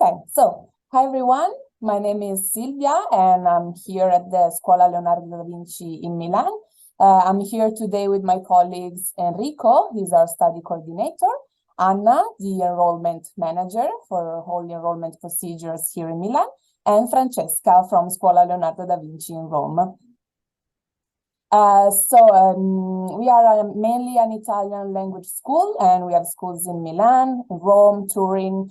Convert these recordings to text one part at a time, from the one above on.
Okay, so hi everyone. My name is Silvia and I'm here at the Scuola Leonardo da Vinci in Milan. I'm here today with my colleagues Enrico, he's our study coordinator, Anna, the enrollment manager for all the enrollment procedures here in Milan, and Francesca from Scuola Leonardo da Vinci in Rome. We are mainly an Italian language school, and we have schools in Milan, Rome, Turin,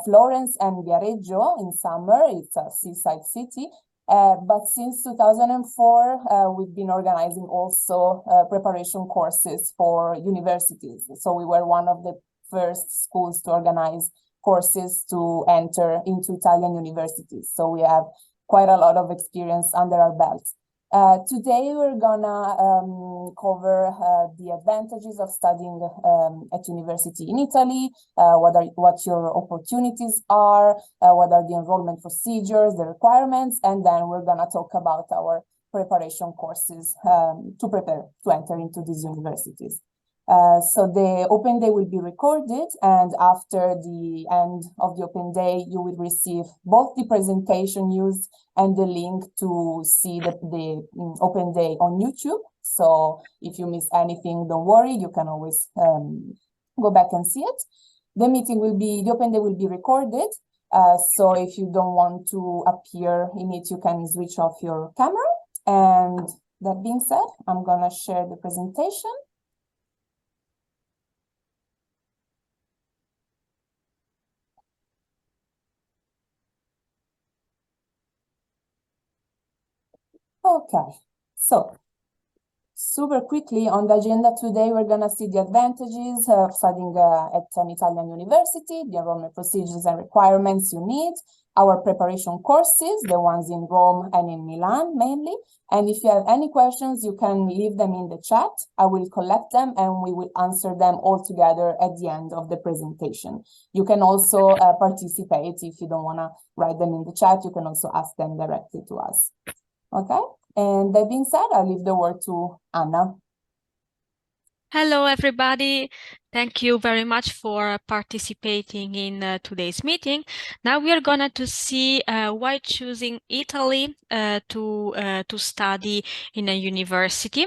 Florence, and Viareggio in summer. It's a seaside city. But since 2004, we've been organizing also preparation courses for universities. So we were one of the first schools to organize courses to enter into Italian universities. So we have quite a lot of experience under our belts. Today, we're gonna cover the advantages of studying at university in Italy, what your opportunities are, what are the enrollment procedures, the requirements, and then we're gonna talk about our preparation courses to prepare to enter into these universities. So the open day will be recorded, and after the end of the open day, you will receive both the presentation used and the link to see the open day on YouTube. So if you miss anything, don't worry, you can always go back and see it. The open day will be recorded. So if you don't want to appear in it, you can switch off your camera. And that being said, I'm gonna share the presentation. Okay, so super quickly on the agenda today, we're going to see the advantages of studying at an Italian university, the enrollment procedures and requirements you need, our preparation courses, the ones in Rome and in Milan mainly. And if you have any questions, you can leave them in the chat. I will collect them and we will answer them all together at the end of the presentation. You can also participate if you don't want to write them in the chat. You can also ask them directly to us. Okay, and that being said, I'll leave the word to Anna. Hello, everybody. Thank you very much for participating in today's meeting. Now we are going to see why choosing Italy to study in a university.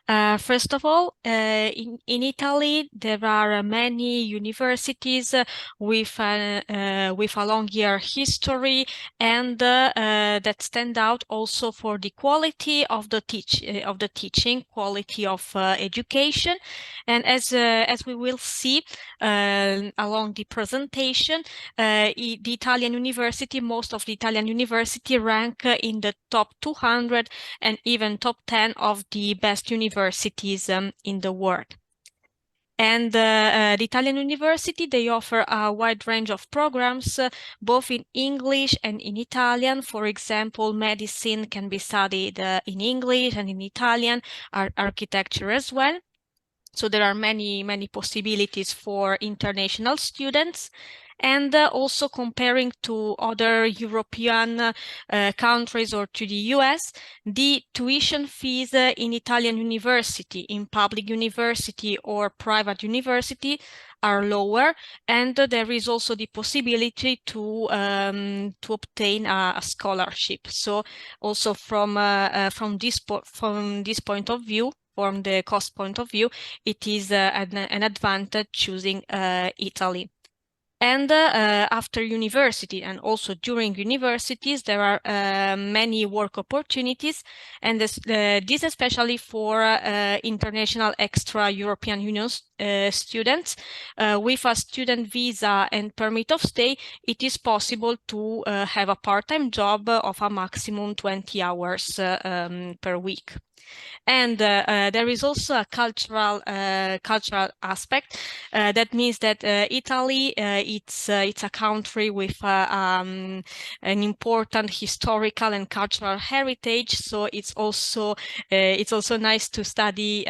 First of all, in Italy, there are many universities with a long year history and that stand out also for the quality of the teaching, quality of education. And as we will see along the presentation, the Italian university, most of the Italian university rank in the top 200 and even top 10 of the best universities in the world. And the Italian university, they offer a wide range of programs, both in English and in Italian. For example, medicine can be studied in English and in Italian, architecture as well. So there are many possibilities for international students. And also comparing to other European countries or to the US, the tuition fees in Italian university, in public university or private university are lower, and there is also the possibility to obtain a scholarship. So also from this point of view, from the cost point of view, it is an advantage choosing Italy. And after university and also during universities, there are many work opportunities, and this especially for international extra-European Union students. With a student visa and permit of stay, it is possible to have a part-time job of a maximum 20 hours per week. And there is also a cultural aspect. That means that Italy, it's a country with an important historical and cultural heritage. So it's also nice to study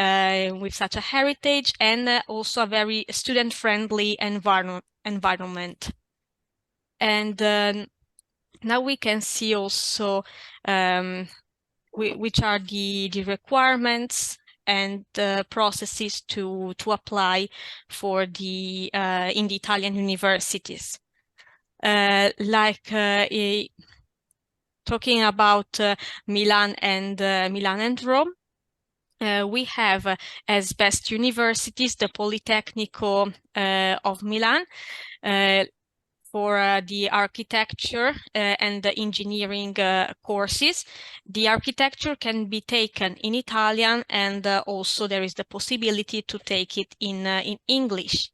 with such a heritage, and also a very student-friendly environment. And now we can see also which are the requirements and processes to apply for in the Italian universities. talking about Milan and Rome. We have as best universities the Politecnico of Milan for the architecture and the engineering courses. The architecture can be taken in Italian, and also there is the possibility to take it in English.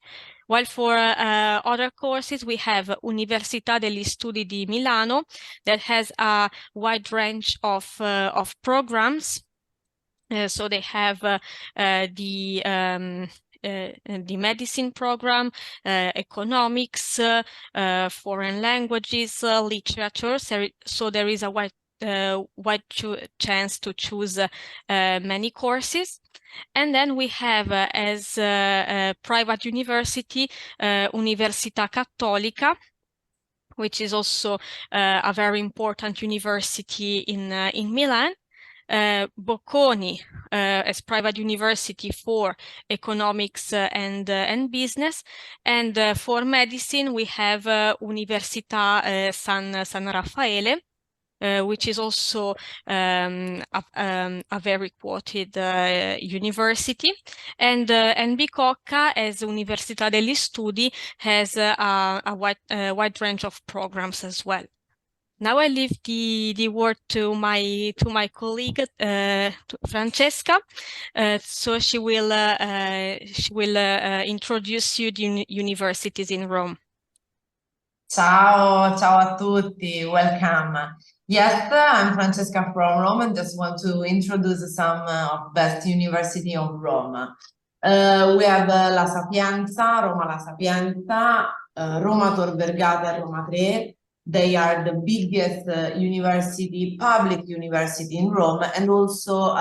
While for other courses, we have Università degli Studi di Milano that has a wide range of programs. So they have the medicine program, economics, foreign languages, literature. So there is a wide chance to choose many courses. And then we have as a private university, Università Cattolica, which is also a very important university in Milan. Bocconi as private university for economics and business, and for medicine we have Università San Raffaele, which is also a very quoted university, and Bicocca as Università degli Studi has a wide range of programs as well. Now I leave the word to my colleague Francesca, so she will introduce you the universities in Rome. Ciao a tutti, welcome. Yes, I'm Francesca from Rome and just want to introduce some of best university of Rome. We have La Sapienza, Roma La Sapienza, Roma Tor Vergata and Roma 3. They are the biggest public university in Rome, and also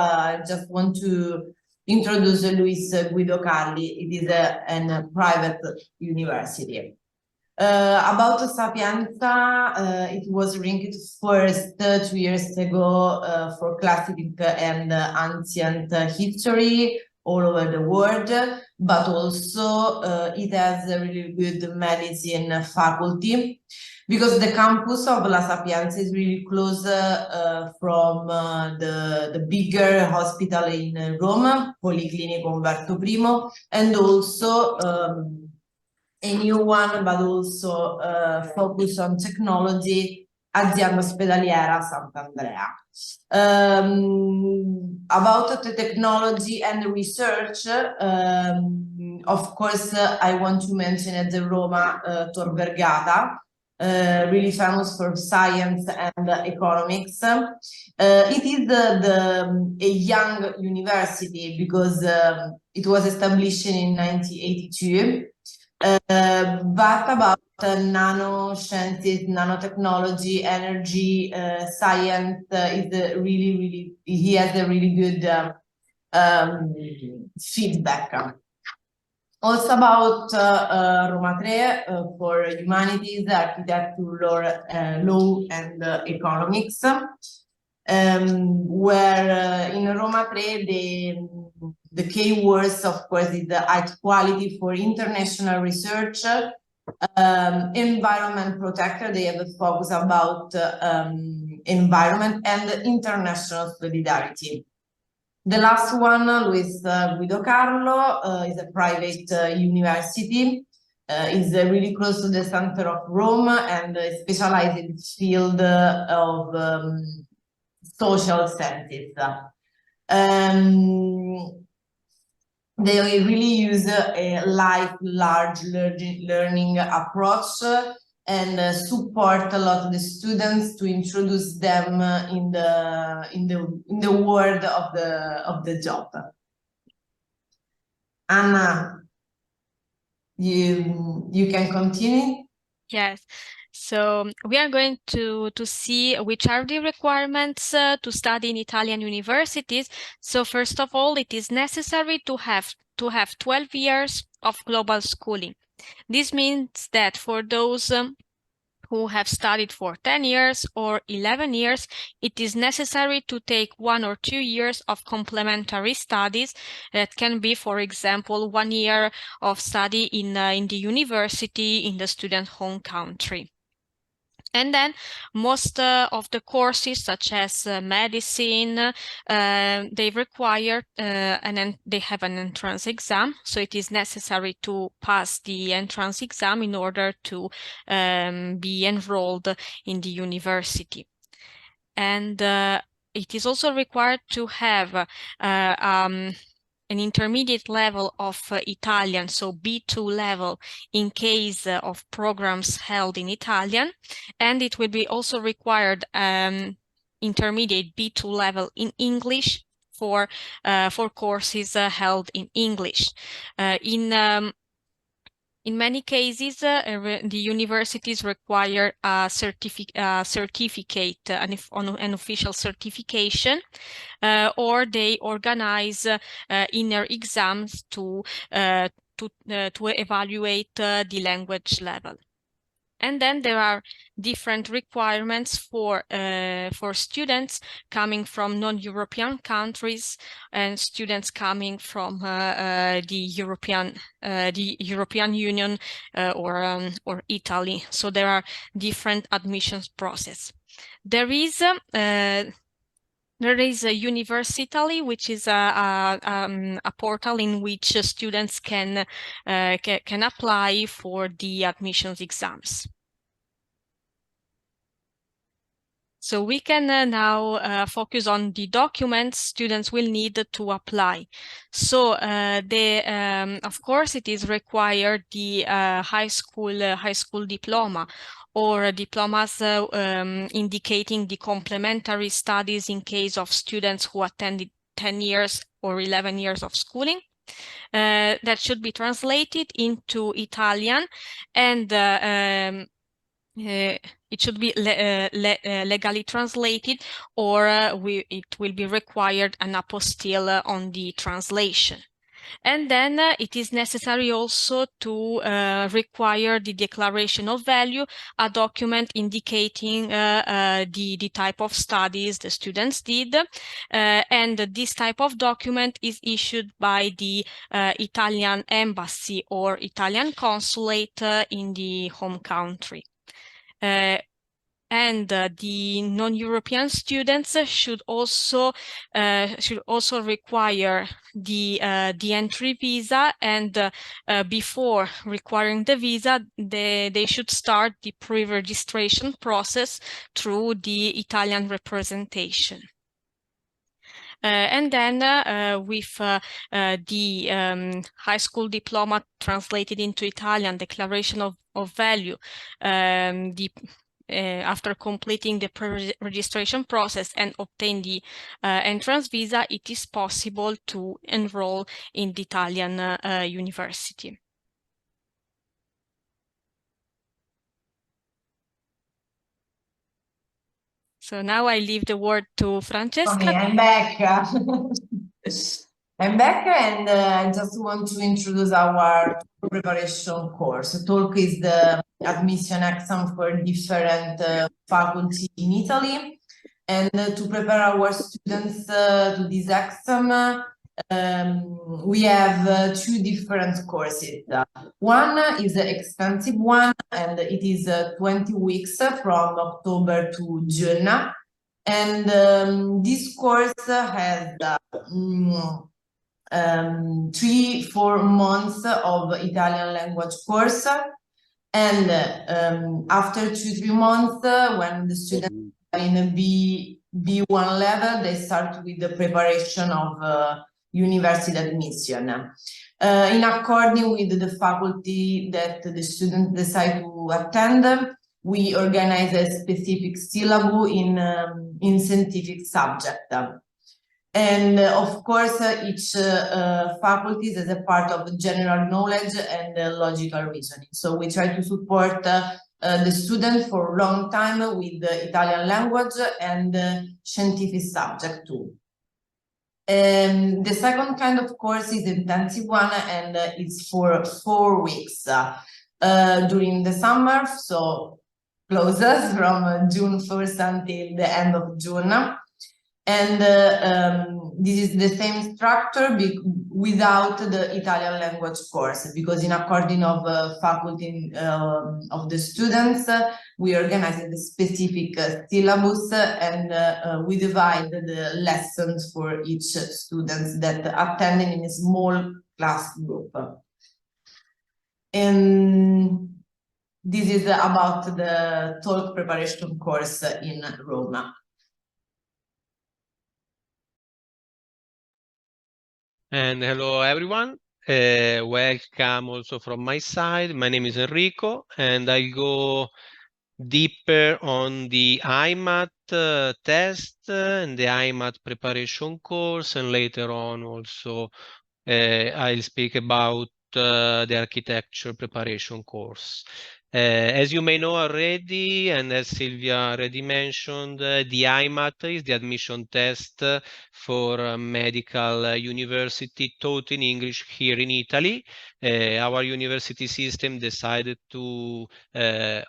just want to introduce Luis Guido Carli. It is a private university. About Sapienza, it was ranked first 2 years ago for classic and ancient history all over the world, but also it has a really good medicine faculty, because the campus of La Sapienza is really close from the bigger hospital in Rome, Policlinico Umberto I, and also a new one, but also focus on technology, Azienda Ospedaliera Sant'Andrea. About the technology and research, of course, I want to mention at the Roma Tor Vergata, really famous for science and economics. It is a young university because it was established in 1982. But about nanosciences, nanotechnology, energy, science is really, he has a really good feedback. Also about Roma 3 for humanities, architecture, law and economics, where in Roma 3 the key words, of course, is the high quality for international research, environment protector. They have a focus about environment and international solidarity. The last one, Luis Guido Carlo, is a private university. Is really close to the center of Rome and specialized in the field of social sciences. They really use a large learning approach and support a lot of the students to introduce them in the world of the job. Anna, you can continue. Yes. So we are going to see which are the requirements to study in Italian universities. So first of all, it is necessary to have 12 years of global schooling. This means that for those who have studied for 10 years or 11 years, it is necessary to take 1 or 2 years of complementary studies. That can be, for example, 1 year of study in the university in the student home country. And then most of the courses, such as medicine, they require they have an entrance exam. So it is necessary to pass the entrance exam in order to be enrolled in the university. And it is also required to have an intermediate level of Italian, so B2 level, in case of programs held in Italian, and it will be also required intermediate B2 level in English for courses held in English. In many cases, the universities require a certificate, an official certification, or they organize inner exams to evaluate the language level. And then there are different requirements for students coming from non-European countries and students coming from the European Union or Italy. So there are different admissions process. There is Universitaly, which is a portal in which students can apply for the admissions exams. So we can now focus on the documents students will need to apply. So of course, it is required the high school diploma, or diplomas indicating the complementary studies in case of students who attended 10 years or 11 years of schooling. That should be translated into Italian, and it should be legally translated, or it will be required an apostille on the translation. And then it is necessary also to require the declaration of value, a document indicating the type of studies the students did. And this type of document is issued by the Italian embassy or Italian consulate in the home country. And the non-European students should also require the entry visa, and before requiring the visa, they should start the pre-registration process through the Italian representation. And then with the high school diploma translated into Italian, declaration of value, after completing the pre-registration process and obtain the entrance visa, it is possible to enroll in the Italian university. So now I leave the word to Francesca. Okay, I'm back. I'm back, and I just want to introduce our preparation course. Talk is the admission exam for different faculty in Italy, and to prepare our students to this exam, we have two different courses. One is an extensive one, and it is 20 weeks from October to June. And this course has 3-4 months of Italian language course. And after 2-3 months, when the students are in a B1 level, they start with the preparation of university admission. In according with the faculty that the students decide to attend, we organize a specific syllabus in scientific subject. And of course, each faculty is a part of general knowledge and logical reasoning. So we try to support the student for a long time with the Italian language and scientific subject too. The second kind of course is intensive one, and it's for 4 weeks during the summer, so closes from June 1st until the end of June. And this is the same structure without the Italian language course, because in according of faculty of the students, we organize the specific syllabus, and we divide the lessons for each student that attending in a small class group. And this is about the talk preparation course in Rome. And hello, everyone. Welcome also from my side. My name is Enrico, and I'll go deeper on the IMAT test and the IMAT preparation course, and later on also I'll speak about the architecture preparation course. As you may know already, and as Silvia already mentioned, the IMAT is the admission test for medical university taught in English here in Italy. Our university system decided to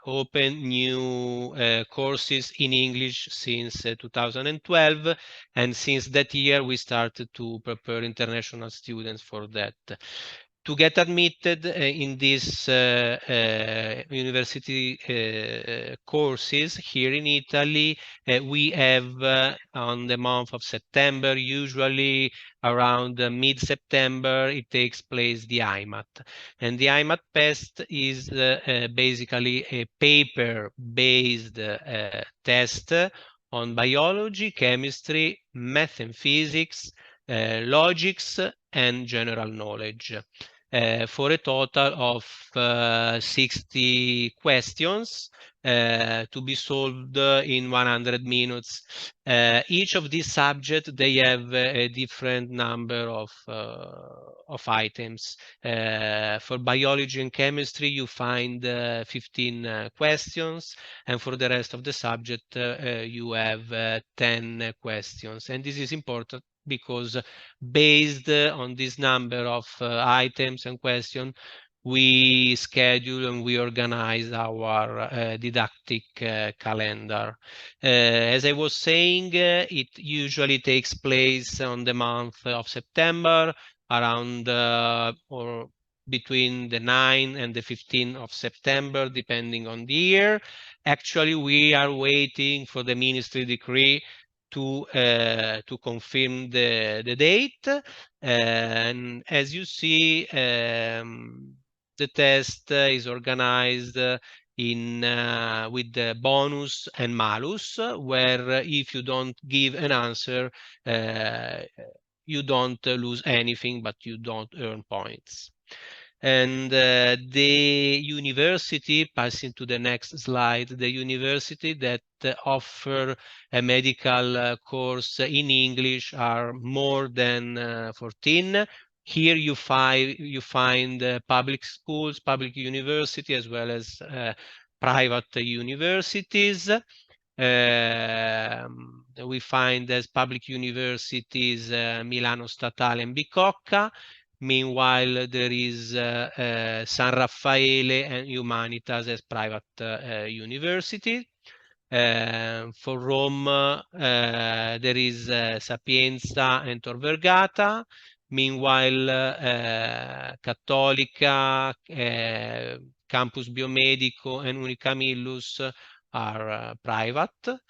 open new courses in English since 2012, and since that year we started to prepare international students for that. To get admitted in these university courses here in Italy, we have on the month of September, usually around mid-September, it takes place the IMAT. And the IMAT test is basically a paper-based test on biology, chemistry, math and physics, logics, and general knowledge. For a total of 60 questions to be solved in 100 minutes. Each of these subjects, they have a different number of items. For biology and chemistry, you find 15 questions, and for the rest of the subject, you have 10 questions. And this is important because based on this number of items and questions, we schedule and we organize our didactic calendar. As I was saying, it usually takes place on the month of September, around or between the 9th and the 15th of September, depending on the year. Actually, we are waiting for the ministry decree to confirm the date. And as you see, the test is organized in with the bonus and malus, where if you don't give an answer, you don't lose anything, but you don't earn points. And the university, passing to the next slide, the university that offer a medical course in English are more than 14. Here you find public schools, public university, as well as private universities. We find as public universities Milano Statale and Bicocca. Meanwhile, there is San Raffaele and Humanitas as private university. For Rome, there is Sapienza and Tor Vergata. Meanwhile, Cattolica, Campus Biomedico, and Unicamillus are private.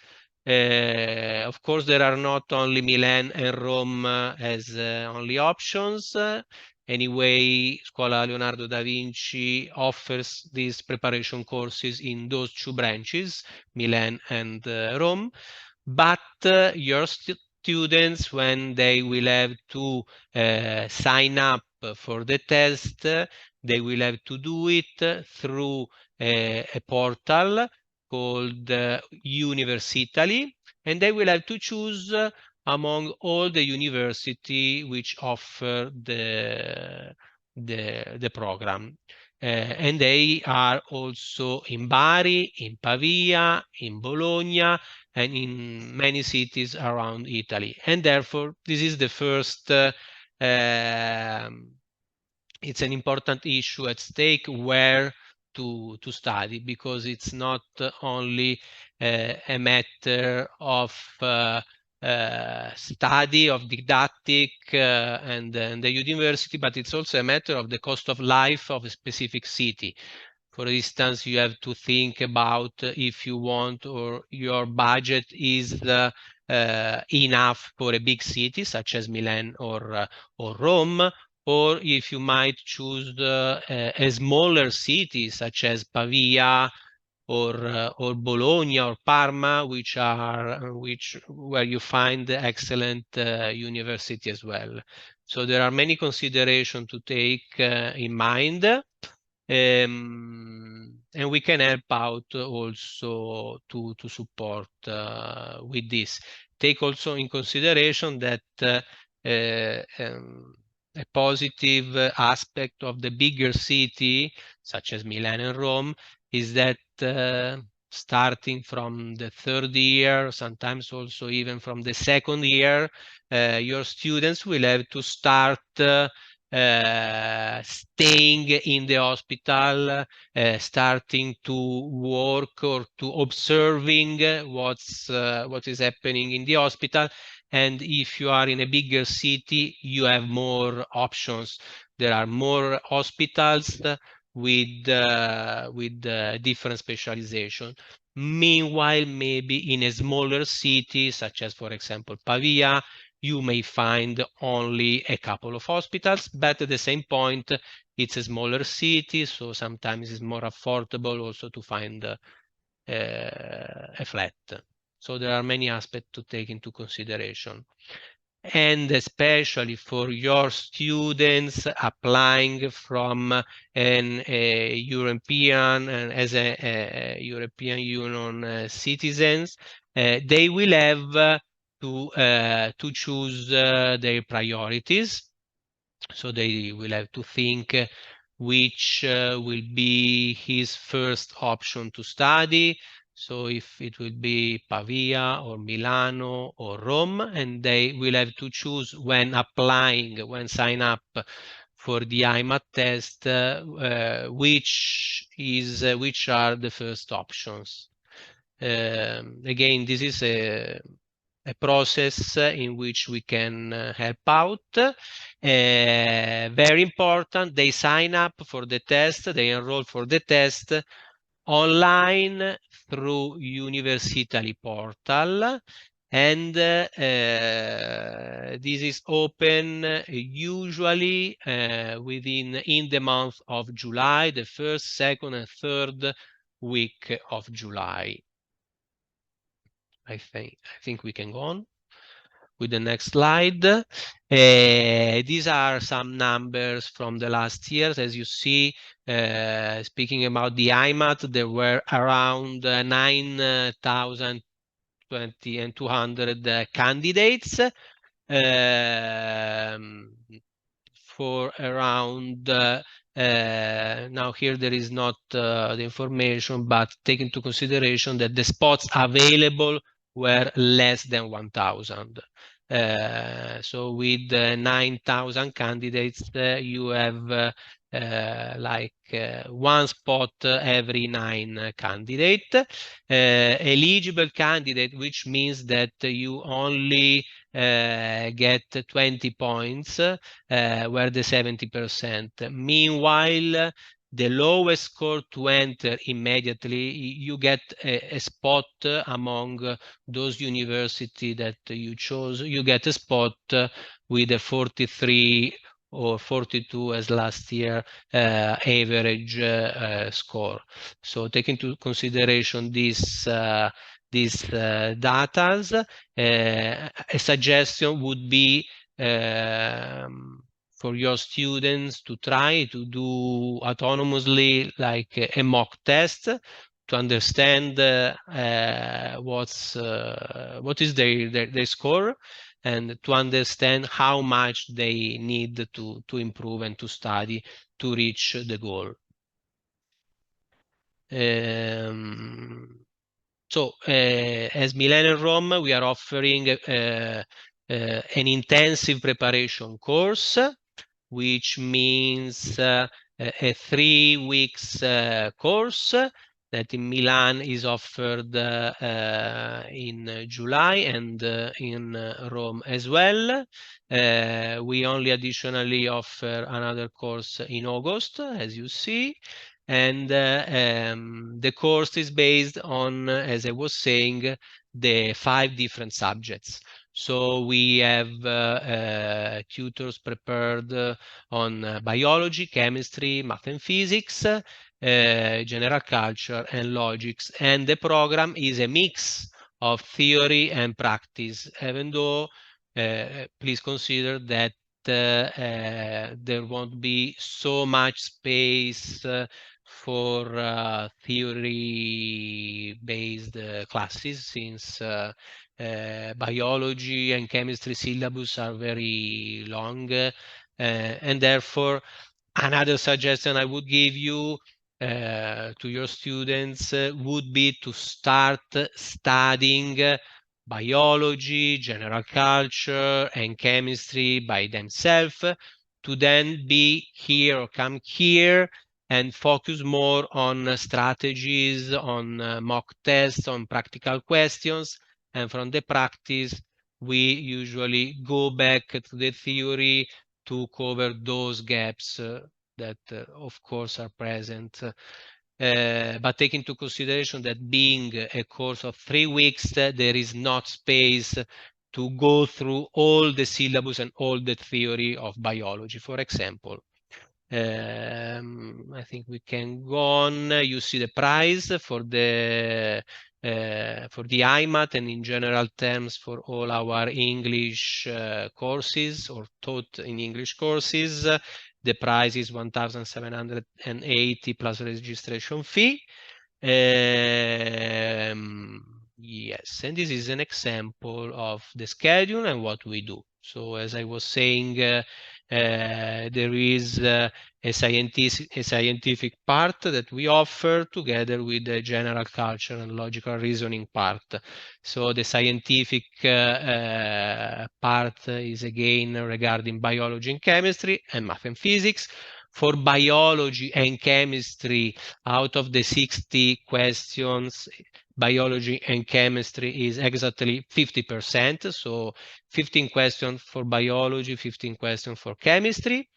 Of course, there are not only Milan and Rome as only options. Anyway, Scuola Leonardo da Vinci offers these preparation courses in those two branches, Milan and Rome. But your students, when they will have to sign up for the test, they will have to do it through a portal called Universitaly, and they will have to choose among all the university which offer the program. And they are also in Bari, in Pavia, in Bologna, and in many cities around Italy. And therefore, this is the first, it's an important issue at stake where to study, because it's not only a matter of study of didactic and the university, but it's also a matter of the cost of life of a specific city. For instance, you have to think about if you want or your budget is enough for a big city such as Milan or Rome, or if you might choose a smaller city such as Pavia or Bologna or Parma, where you find excellent university as well. So there are many considerations to take in mind. And we can help out also to support with this. Take also in consideration that a positive aspect of the bigger city, such as Milan and Rome, is that starting from the third year, sometimes also even from the second year, your students will have to start staying in the hospital, starting to work or to observing what is happening in the hospital. And if you are in a bigger city, you have more options. There are more hospitals with different specialization. Meanwhile, maybe in a smaller city, such as, for example, Pavia, you may find only a couple of hospitals, but at the same point, it's a smaller city, so sometimes it's more affordable also to find a flat. So there are many aspects to take into consideration. And especially for your students applying from an European and as a European Union citizens, they will have to choose their priorities. So they will have to think which will be his first option to study. So if it will be Pavia or Milano or Rome, and they will have to choose when applying, when sign up for the IMAT test, which are the first options. Again, this is a process in which we can help out. Very important, they sign up for the test, they enroll for the test online through Universitali portal, and this is open usually in the month of July, the first, second, and third week of July. I think we can go on with the next slide. These are some numbers from the last years. As you see, speaking about the IMAT, there were around 9,200 candidates for around now here there is not the information, but take into consideration that the spots available were less than 1,000. So with 9,000 candidates, you have like one spot every 9 candidates. Eligible candidate, which means that you only get 20 points, were the 70%. Meanwhile, the lowest score to enter immediately, you get a spot among those universities that you chose. You get a spot with a 43 or 42 as last year average score. So take into consideration these data. A suggestion would be for your students to try to do autonomously like a mock test to understand what is their score, and to understand how much they need to improve and to study to reach the goal. So as Milan and Rome, we are offering an intensive preparation course, which means a 3 weeks course that in Milan is offered in July and in Rome as well. We only additionally offer another course in August, as you see. And the course is based on, as I was saying, the 5 different subjects. So we have tutors prepared on biology, chemistry, math and physics, general culture and logics. And the program is a mix of theory and practice, even though please consider that there won't be so much space for theory-based classes, since biology and chemistry syllabus are very long, and therefore another suggestion I would give you to your students would be to start studying biology, general culture, and chemistry by themselves, to then be here or come here and focus more on strategies, on mock tests, on practical questions. And from the practice, we usually go back to the theory to cover those gaps that, of course, are present. But take into consideration that being a course of 3 weeks, there is not space to go through all the syllabus and all the theory of biology, for example. I think we can go on. You see the price for the IMAT and in general terms for all our English courses or taught in English courses. The price is 1,780 plus registration fee. Yes, and this is an example of the schedule and what we do. So as I was saying, there is a scientific part that we offer together with the general culture and logical reasoning part. So the scientific part is again regarding biology and chemistry and math and physics. For biology and chemistry, out of the 60 questions, biology and chemistry is exactly 50%. So 15 questions for biology, 15 questions for chemistry,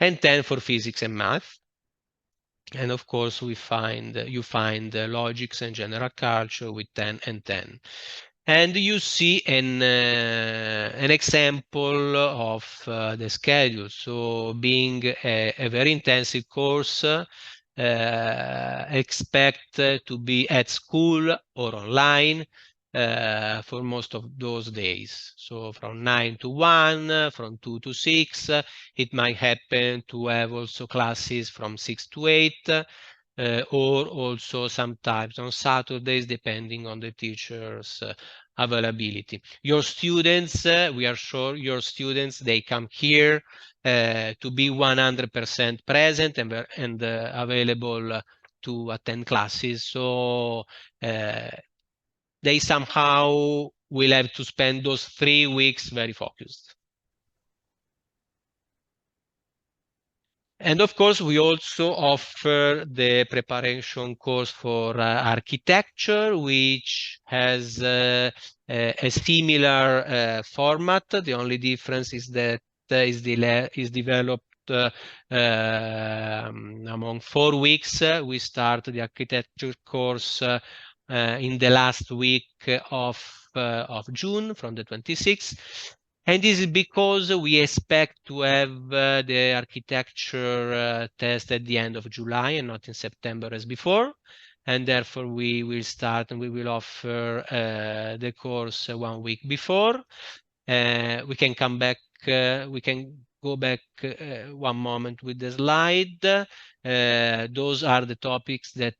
and 10 for physics and math. And of course, you find logics and general culture with 10 and 10. And you see an example of the schedule. So being a very intensive course, expect to be at school or online for most of those days. So from 9 to 1, from 2 to 6, it might happen to have also classes from 6 to 8, or also sometimes on Saturdays, depending on the teacher's availability. Your students, we are sure your students, they come here to be 100% present and available to attend classes. So they somehow will have to spend those 3 weeks very focused. And of course, we also offer the preparation course for architecture, which has a similar format. The only difference is that is developed among 4 weeks. We start the architecture course in the last week of June, from the 26th. And this is because we expect to have the architecture test at the end of July and not in September as before. And therefore, we will start and we will offer the course 1 week before. We can come back, we can go back one moment with the slide. Those are the topics that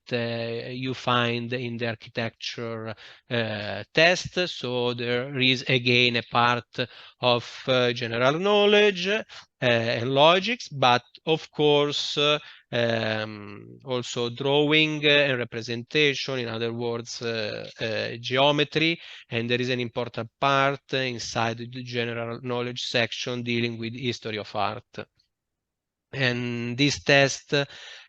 you find in the architecture test. So there is again a part of general knowledge and logics, but of course also drawing and representation, in other words, geometry. And there is an important part inside the general knowledge section dealing with history of art. And this test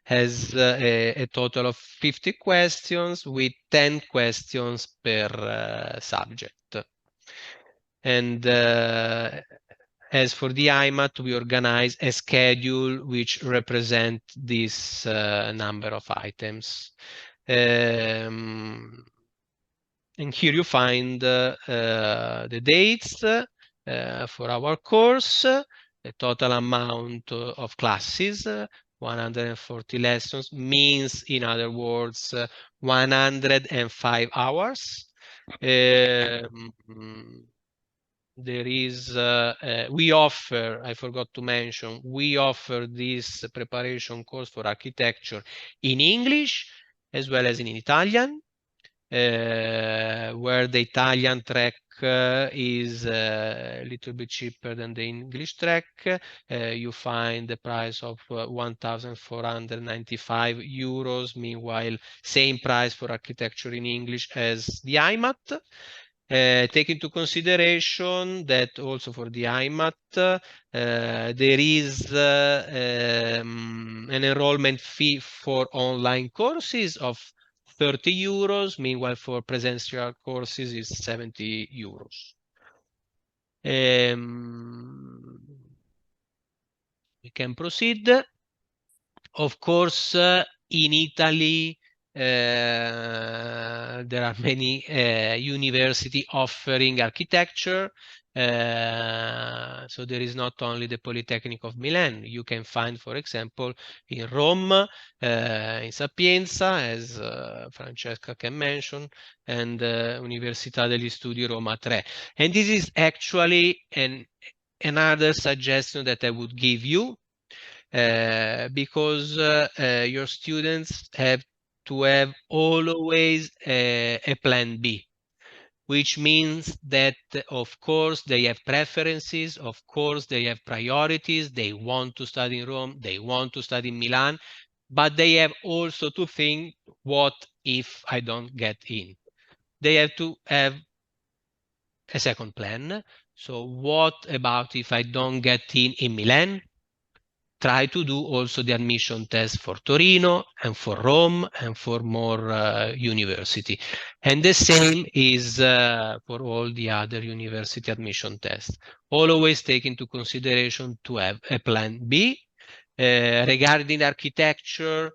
has a total of 50 questions with 10 questions per subject. And as for the IMAT, we organize a schedule which represent this number of items. And here you find the dates for our course, the total amount of classes, 140 lessons, means, in other words, 105 hours. There is, we offer, I forgot to mention, we offer this preparation course for architecture in English as well as in Italian, where the Italian track is a little bit cheaper than the English track. You find the price of 1,495 euros. Meanwhile, same price for architecture in English as the IMAT. Take into consideration that also for the IMAT, there is an enrollment fee for online courses of 30 euros. Meanwhile, for presential courses is 70 euros. We can proceed. Of course, in Italy, there are many university offering architecture. So there is not only the Polytechnic of Milan. You can find, for example, in Rome, in Sapienza, as Francesca can mention, and Università degli Studi Roma 3. And this is actually another suggestion that I would give you. Because your students have to have always a plan B, which means that, of course, they have preferences, of course, they have priorities, they want to study in Rome, they want to study in Milan, but they have also to think, what if I don't get in? They have to have a second plan. So what about if I don't get in Milan? Try to do also the admission test for Torino and for Rome and for more university. And the same is for all the other university admission tests. Always take into consideration to have a plan B. Regarding architecture,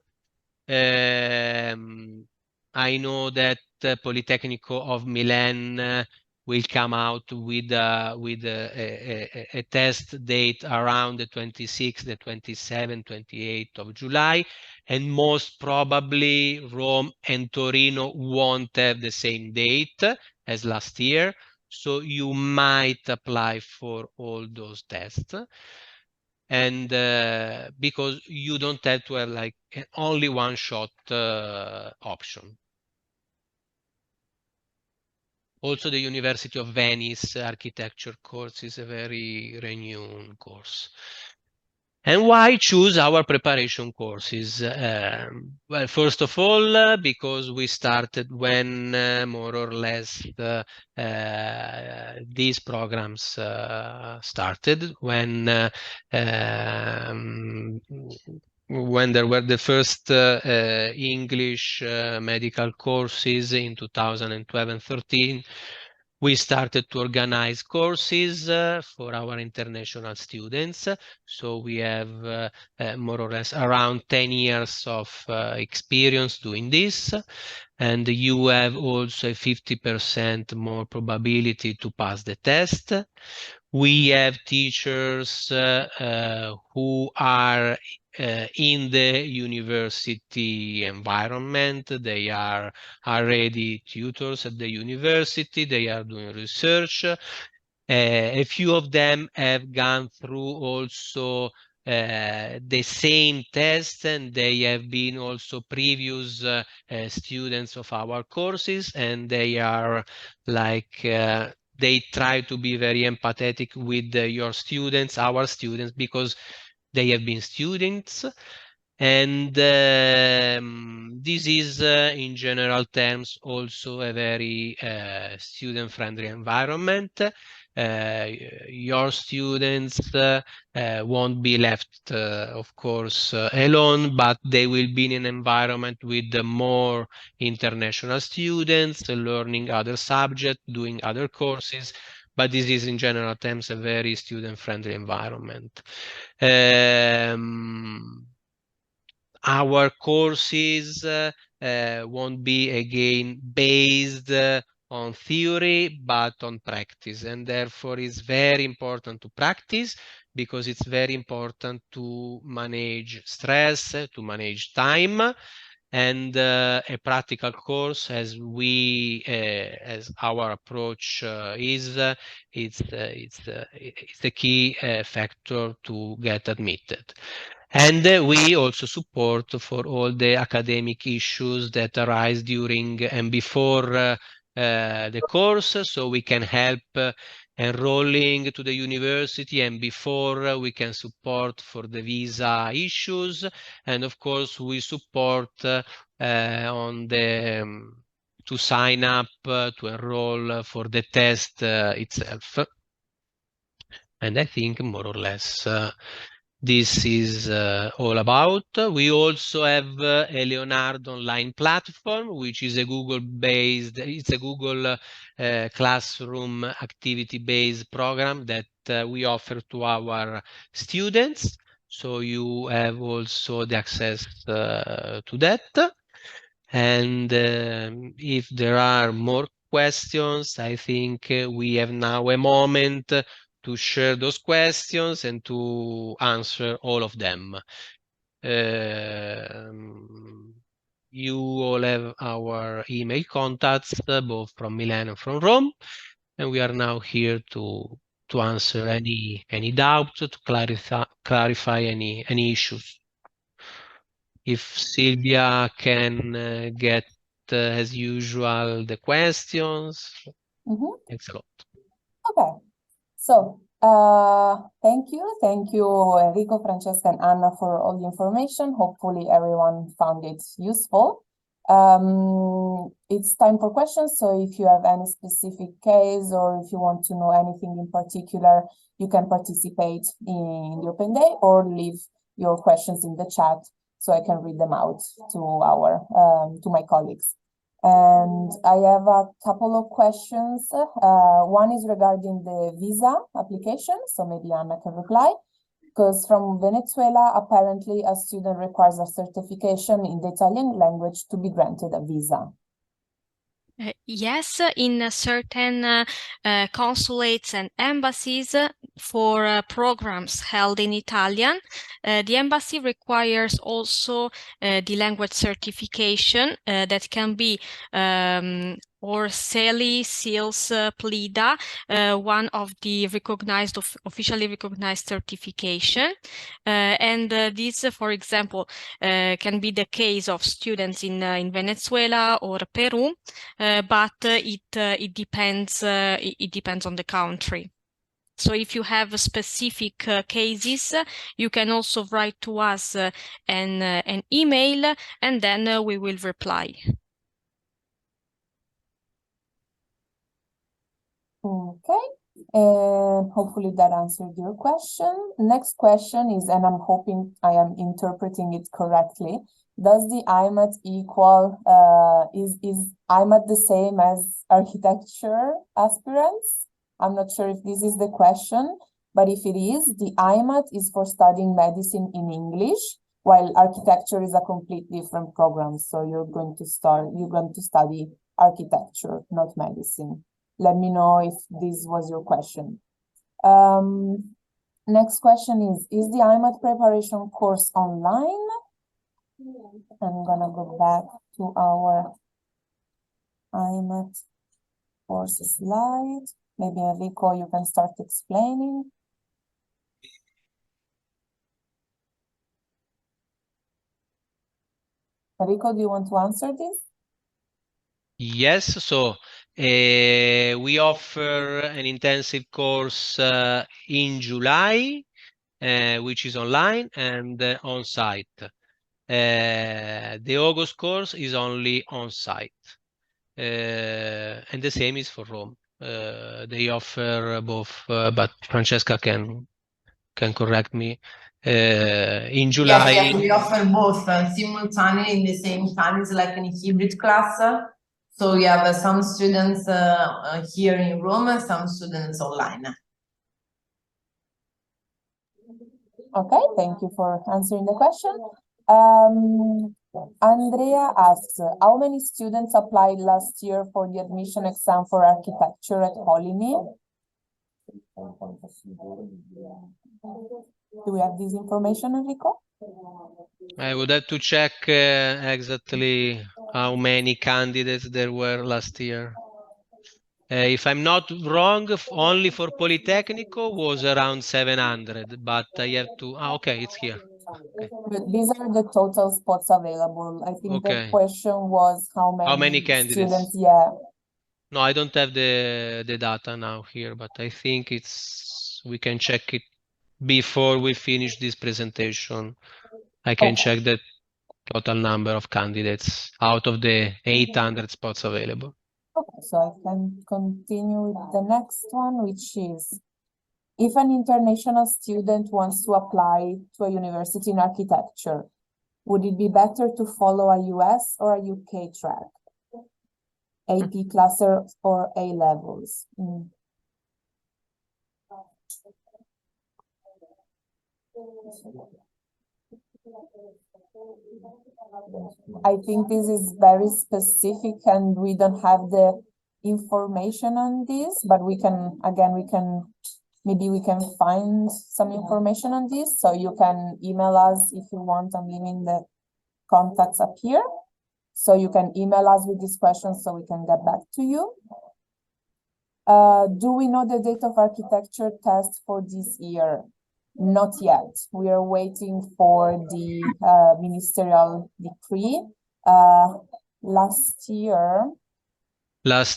I know that Politecnico of Milan will come out with a test date around the 26th, the 27th, 28th of July, and most probably Rome and Torino won't have the same date as last year, so you might apply for all those tests. And because you don't have to have like only one shot option. Also, the University of Venice architecture course is a very renowned course. And why choose our preparation courses? Well, first of all, because we started when more or less these programs started, when there were the first English medical courses in 2012 and 13, we started to organize courses for our international students. So we have more or less around 10 years of experience doing this. And you have also a 50% more probability to pass the test. We have teachers who are in the university environment. They are already tutors at the university. They are doing research. A few of them have gone through also the same test, and they have been also previous students of our courses, and they are like they try to be very empathetic with your students, our students, because they have been students. And this is, in general terms, also a very student-friendly environment. your students won't be left, of course, alone, but they will be in an environment with more international students learning other subjects, doing other courses. But this is, in general terms, a very student-friendly environment. Our courses won't be again based on theory, but on practice. And therefore, it's very important to practice, because it's very important to manage stress, to manage time. And a practical course, as our approach is, it's the key factor to get admitted. And we also support for all the academic issues that arise during and before the course, so we can help enrolling to the university, and before we can support for the visa issues. And of course, we support on the to sign up to enroll for the test itself. And I think more or less this is all about. We also have a Leonardo online platform, which is a Google-based, it's a Google classroom activity-based program that we offer to our students. So you have also the access to that. And if there are more questions, I think we have now a moment to share those questions and to answer all of them. You all have our email contacts, both from Milan and from Rome, and we are now here to answer any doubts, to clarify any issues. If Silvia can get, as usual, the questions. Thanks a lot. Okay. So, thank you, Enrico, Francesca, and Anna, for all the information. Hopefully, everyone found it useful. It's time for questions. So, if you have any specific case, or if you want to know anything in particular, you can participate in the open day or leave your questions in the chat, so I can read them out to my colleagues. And I have a couple of questions. One is regarding the visa application, so maybe Anna can reply. Because from Venezuela, apparently a student requires a certification in the Italian language to be granted a visa. Yes, in certain consulates and embassies for programs held in Italian, the embassy requires also the language certification that can be or CELI, SEALS, PLIDA, one of the officially recognized certification. And this, for example, can be the case of students in Venezuela or Peru, but it depends on the country. So if you have specific cases, you can also write to us an email, and then we will reply. Okay, and hopefully that answered your question. Next question is, and I'm hoping I am interpreting it correctly, does the IMAT equal, is IMAT the same as architecture aspirants? I'm not sure if this is the question, but if it is, the IMAT is for studying medicine in English, while architecture is a completely different program. So you're going to study architecture, not medicine. Let me know if this was your question. Next question is the IMAT preparation course online? I'm gonna go back to our IMAT course slide. Maybe Enrico, you can start explaining. Enrico, do you want to answer this? Yes, so we offer an intensive course in July, which is online and on-site. The August course is only on-site, and the same is for Rome. They offer both, but Francesca can correct me. In July. Yes, we offer both simultaneously in the same time. It's like a hybrid class. So we have some students here in Rome and some students online. Okay, thank you for answering the question. Andrea asks, how many students applied last year for the admission exam for architecture at Coligny? Do we have this information, Enrico? I would have to check exactly how many candidates there were last year. If I'm not wrong, only for Politecnico was around 700, but I have to. Okay, it's here. Okay. But these are the total spots available. I think the question was how many candidates? Students, yeah. No, I don't have the data now here, but I think we can check it before we finish this presentation. I can check the total number of candidates out of the 800 spots available. Okay, so I can continue with the next one, which is, if an international student wants to apply to a university in architecture, would it be better to follow a US or a UK track? AP cluster or A levels? I think this is very specific and we don't have the information on this, but maybe we can find some information on this. So you can email us if you want. I'm leaving the contacts up here. So you can email us with these questions so we can get back to you. Do we know the date of architecture test for this year? Not yet. We are waiting for the ministerial decree. Last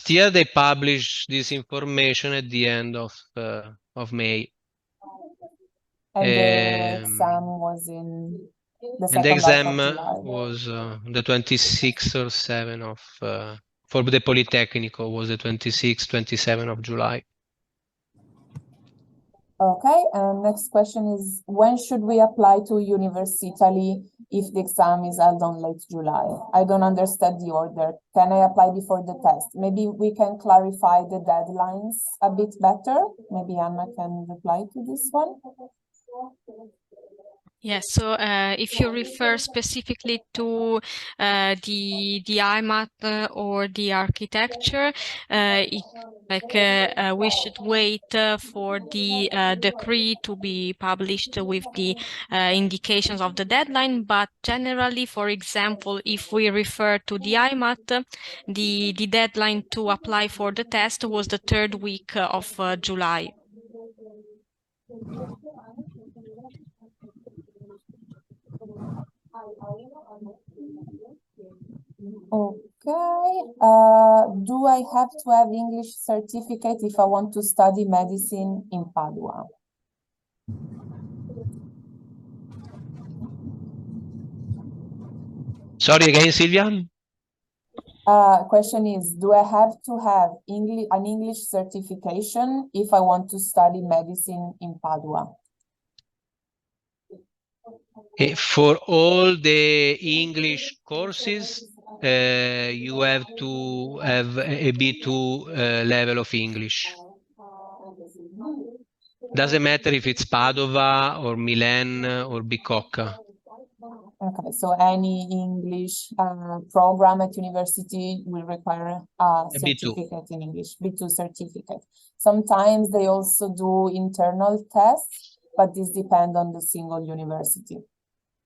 year they published this information at the end of May. And the exam was in the second and the exam half of July. was the 26th or 7th of for the Politecnico was the 26th, 27th of July. Okay, and next question is, when should we apply to University Italy if the exam is held on late July? I don't understand the order. Can I apply before the test? Maybe we can clarify the deadlines a bit better. Maybe Anna can reply to this one. Yes, so if you refer specifically to the IMAT or the architecture, we should wait for the decree to be published with the indications of the deadline. But generally, for example, if we refer to the IMAT, the deadline to apply for the test was the 3rd week of July. Okay, do I have to have English certificate if I want to study medicine in Padua? Sorry again, Silvia? Question is, do I have to have an English certification if I want to study medicine in Padua? For all the English courses, you have to have a B2 level of English. Doesn't matter if it's Padova or Milan or Bicocca. Okay, so any English program at university will require a certificate in English, B2 certificate. Sometimes they also do internal tests, but this depends on the single university.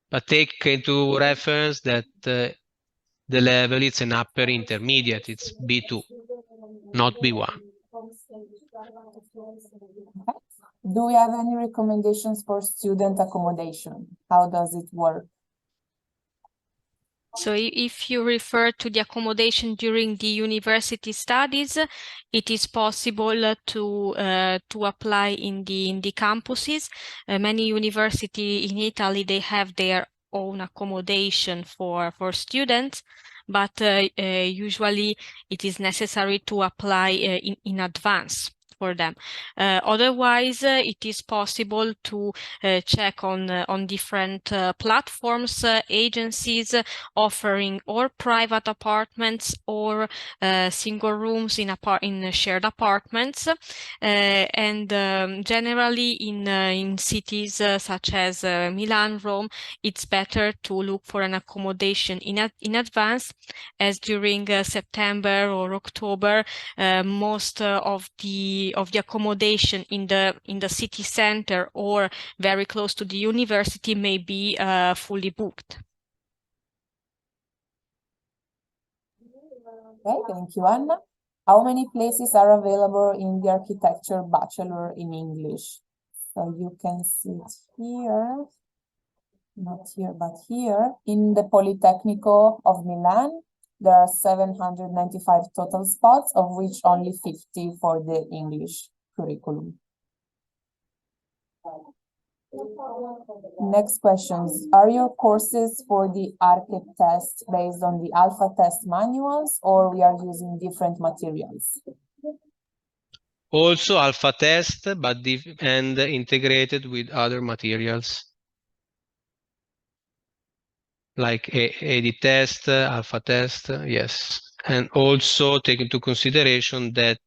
But take into reference that the level is an upper intermediate, it's B2, not B1. Okay. Do we have any recommendations for student accommodation? How does it work? So if you refer to the accommodation during the university studies, it is possible to apply in the campuses. Many universities in Italy, they have their own accommodation for students, but usually it is necessary to apply in advance for them. Otherwise, it is possible to check on different platforms, agencies offering or private apartments or single rooms in shared apartments, and generally in cities such as Milan, Rome, it's better to look for an accommodation in advance, as during September or October, most of the accommodation in the city center or very close to the university may be fully booked. Okay, thank you, Anna. How many places are available in the architecture bachelor in English? So you can see it here, not here, but here. In the Politecnico of Milan, there are 795 total spots, of which only 50 for the English curriculum. Next questions. Are your courses for the ARCHE test based on the alpha test manuals, or we are using different materials? Also alpha test, but and integrated with other materials like AD test, alpha test, yes. And also take into consideration that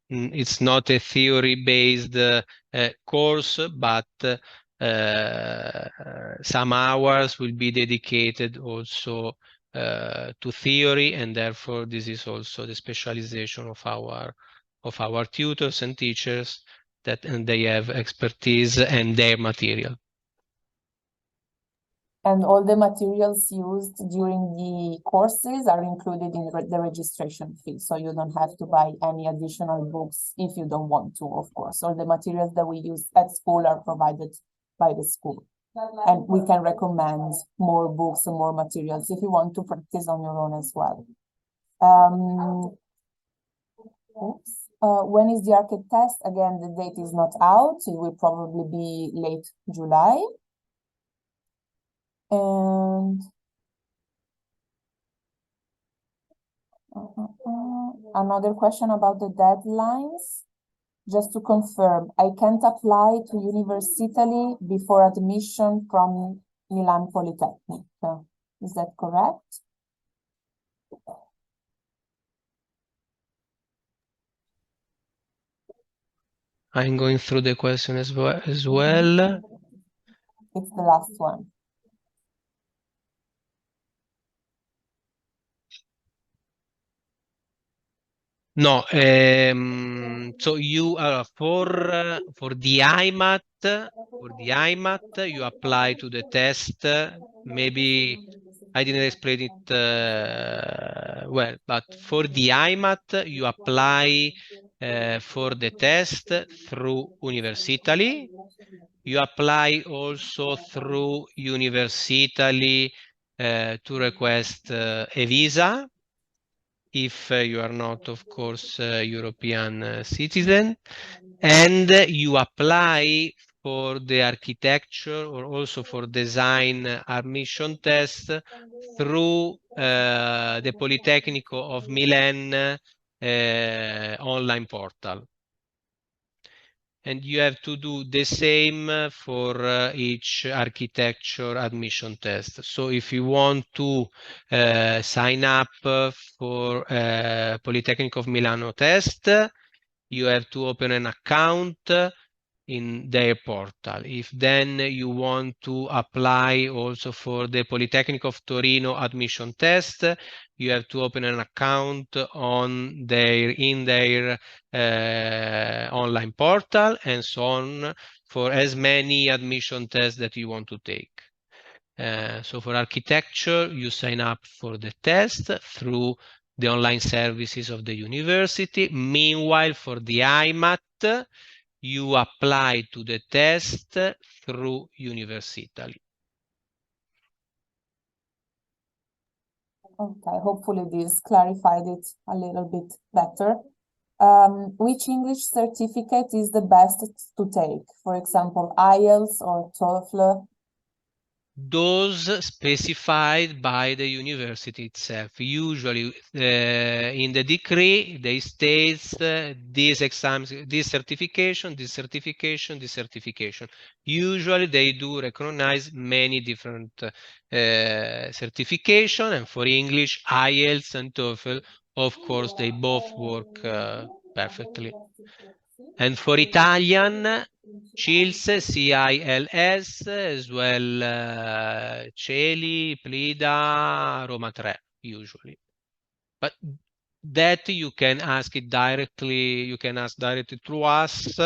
it's not a theory-based course, but some hours will be dedicated also to theory, and therefore this is also the specialization of our tutors and teachers, and they have expertise and their material. And all the materials used during the courses are included in the registration fee. So you don't have to buy any additional books if you don't want to, of course. All the materials that we use at school are provided by the school. And we can recommend more books and more materials if you want to practice on your own as well. When is the ARCHE test? Again, the date is not out. It will probably be late July. And another question about the deadlines. Just to confirm, I can't apply to Universitali before admission from Milan Polytechnic. Is that correct? I'm going through the question as well. It's the last one. No, so you are for the IMAT, you apply to the test. Maybe I didn't explain it well, but for the IMAT, you apply for the test through Universitali. You apply also through Universitali to request a visa, if you are not, of course, European citizen, and you apply for the architecture or also for design admission test through the Politecnico of Milan online portal. And you have to do the same for each architecture admission test. So if you want to sign up for Polytechnic of Milano test, you have to open an account in their portal. If then you want to apply also for the Polytechnic of Torino admission test, you have to open an account in their online portal, and so on, for as many admission tests that you want to take. So for architecture, you sign up for the test through the online services of the university. Meanwhile, for the IMAT, you apply to the test through Universitali. Okay, hopefully this clarified it a little bit better. Which English certificate is the best to take? For example, IELTS or TOEFL? those specified by the university itself. Usually in the decree, they states these exams, this certification, this certification, this certification. Usually they do recognize many different certification, and for English, IELTS and TOEFL, of course, they both work perfectly. And for Italian, CILS, CILS, as well Celi, Plida, Roma 3, usually. But that you can ask it directly, you can ask directly through us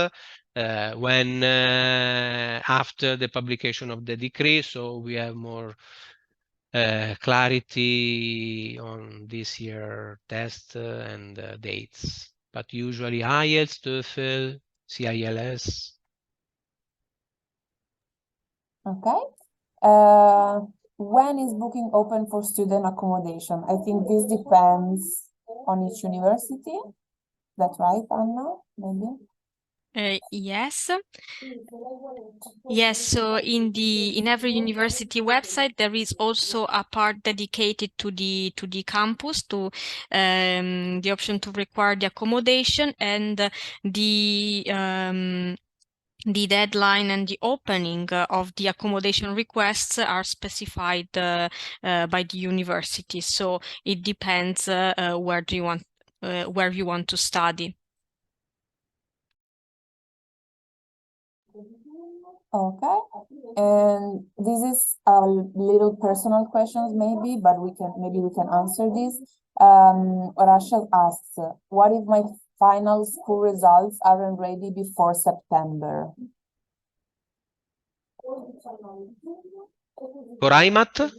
when after the publication of the decree, so we have more clarity on this year test and dates. But usually IELTS, TOEFL, CILS. Okay. When is booking open for student accommodation? I think this depends on each university. That's right, Anna? Maybe. Yes. Yes, so in every university website there is also a part dedicated to the campus, to the option to require the accommodation, and the deadline and the opening of the accommodation requests are specified by the university. So it depends where you want to study. Okay, and this is a little personal questions maybe, but maybe we can answer this. Rachel asks, what if my final school results aren't ready before September? For IMAT?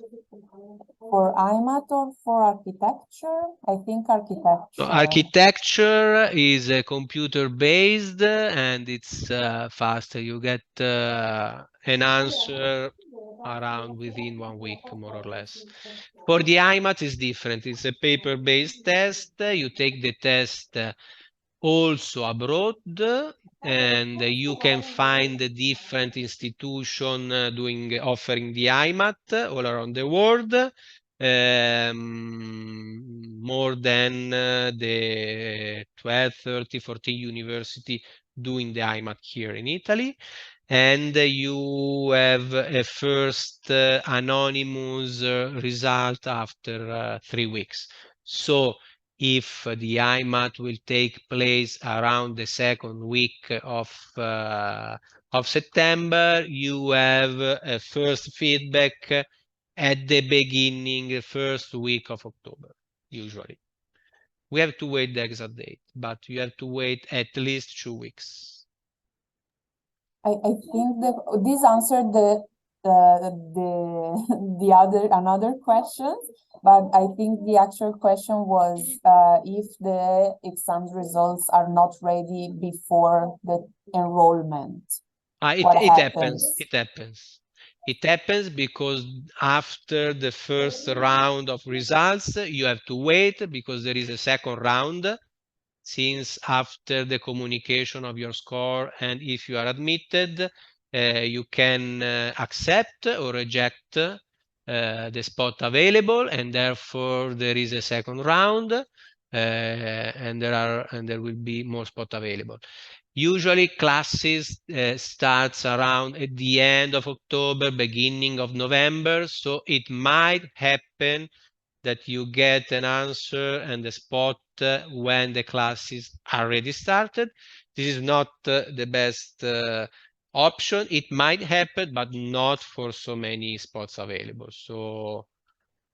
For IMAT or for architecture? I think architecture. No, architecture is computer-based and it's faster. You get an answer around within 1 week, more or less. For the IMAT, it's different. It's a paper-based test. You take the test also abroad, and you can find the different institution offering the IMAT all around the world. More than the 12, 30, 14 university doing the IMAT here in Italy. And you have a first anonymous result after 3 weeks. So if the IMAT will take place around the second week of September, you have a first feedback at the beginning, first week of October, usually. We have to wait the exact date, but you have to wait at least 2 weeks. I think that this answered another question, but I think the actual question was if the exam results are not ready before the enrollment. It happens. It happens. It happens because after the first round of results, you have to wait because there is a second round. Since after the communication of your score, and if you are admitted, you can accept or reject the spot available, and therefore there is a second round, and there will be more spot available. Usually classes starts around at the end of October, beginning of November, so it might happen that you get an answer and a spot when the classes are already started. This is not the best option. It might happen, but not for so many spots available. So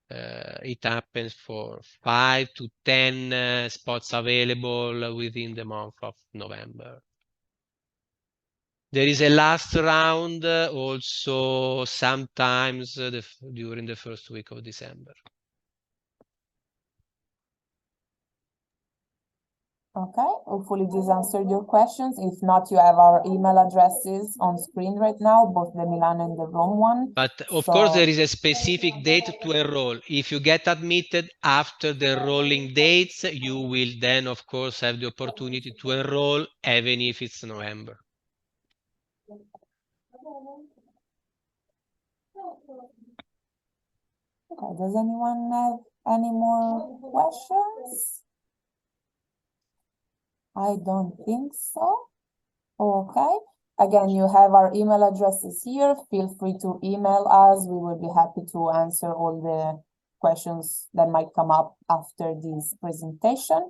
it happens for 5 to 10 spots available within the month of November. There is a last round also sometimes during the first week of December. Okay, hopefully this answered your questions. If not, you have our email addresses on screen right now, both the Milan and the Rome one. But of course, there is a specific date to enroll. If you get admitted after the enrolling dates, you will then, of course, have the opportunity to enroll, even if it's November. Okay, does anyone have any more questions? I don't think so. Okay. Again, you have our email addresses here. Feel free to email us. We will be happy to answer all the questions that might come up after this presentation.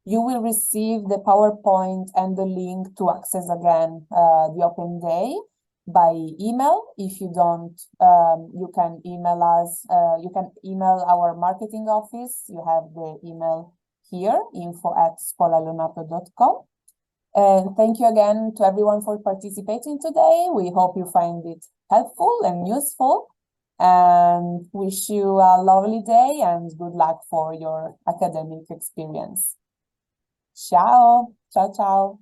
You will receive the PowerPoint and the link to access again the open day by email. If you don't, you can email us. You can email our marketing office. You have the email here, info@scuolaleonardo.com. And thank you again to everyone for participating today. We hope you find it helpful and useful, and wish you a lovely day and good luck for your academic experience. Ciao, ciao, ciao.